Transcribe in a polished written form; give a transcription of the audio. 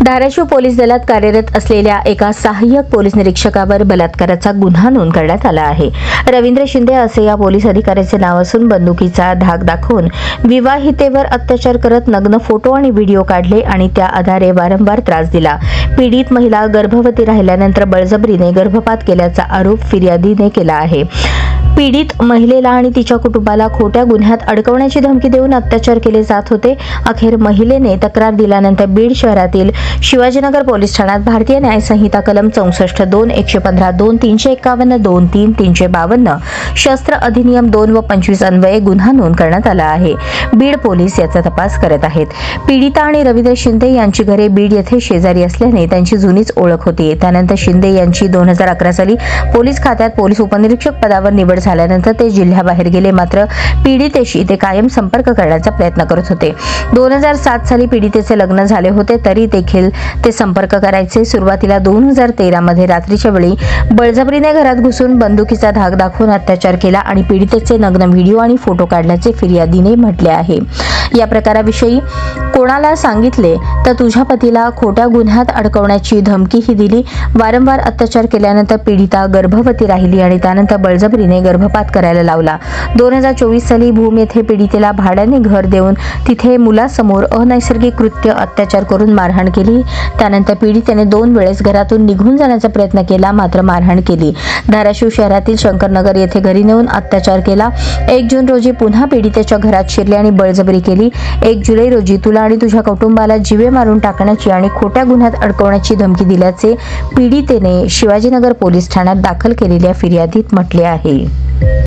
Dharashiv police दलात कार्यरत असलेल्या एका सहाय्यक पोलीस निरीक्षकावर बलात्काराचा गुन्हा नोंद करण्यात आला आहे. रवींद्र शिंदे असे या पोलीस अधिकाऱ्याचे नाव असून बंदुकीचा धाक दाखवून विवाहितेवर अत्याचार करत नग्न फोटो आणि व्हिडिओ काढले आणि त्या आधारे वारंवार त्रास दिला. पीडित महिला गर्भवती राहिल्यानंतर बळजबरीने गर्भपात केल्याचा आरोप फिर्यादीने केला आहे. पीडित महिलेला आणि तिच्या कुटुंबाला खोट्या गुन्ह्यात अडकवण्याची धमकी देऊन अत्याचार केले जात होते. अखेर महिलेने तक्रार दिल्यानंतर बीड शहरातील शिवाजीनगर पोलीस ठाण्यात भारतीय न्याय संहिता कलम 64(2), 115(2), 351, 2(3), 352, शस्त्र अधिनियम 2 व 25 अन्वये गुन्हा नोंद करण्यात आला आहे. बीड पोलीस याचा तपास करत आहेत. पीडिता आणि रवींद्र शिंदे यांची घरे बीड येथे शेजारी असल्याने त्यांची जुनीच ओळख होती. त्यानंतर शिंदे यांची 2011 साली पोलीस खात्यात पोलीस उपनिरीक्षक पदावर निवड झाल्यानंतर ते जिल्ह्याबाहेर गेले. मात्र पीडितेशी ते कायम संपर्क करण्याचा प्रयत्न करत होते. 2007 साली पीडितेचे लग्न झाले होते तरी देखील ते संपर्क करायचे. सुरुवातीला 2013 मध्ये रात्रीच्या वेळी बळजबरीने घरात घुसून बंदुकीचा धाक दाखवून अत्याचार केला आणि पीडितेचे नग्न व्हिडिओ आणि फोटो काढल्याचे फिर्यादीने म्हटले आहे. या प्रकाराविषयी कोणाला सांगितले तर तुझ्या पतीला खोट्या गुन्ह्यात अडकवण्याची धमकीही दिली. वारंवार अत्याचार केल्यानंतर पीडिता गर्भवती राहिली आणि त्यानंतर बळजबरीने गर्भपात करायला लावला. 2024 साली भूम येथे पीडितेला भाड्याने घर देऊन तिथे मुलासमोर अनैसर्गिक कृत्य अत्याचार करून मारहाण केली. त्यानंतर पीडितेने 2 वेळेस घरातून निघून जाण्याचा प्रयत्न केला मात्र मारहाण केली. धाराशिव शहरातील शंकरनगर येथे घरी नेऊन अत्याचार केला. 1 जून रोजी पुन्हा पीडितेच्या घरात शिरले आणि बळजबरी केली. 1 जुलै रोजी तुला आणि तुझ्या कुटुंबाला जीवे मारून टाकण्याची आणि खोट्या गुन्ह्यात अडकवण्याची धमकी दिल्याचे पीडितेने शिवाजीनगर पोलीस ठाण्यात दाखल केलेल्या फिर्यादीत म्हटले आहे.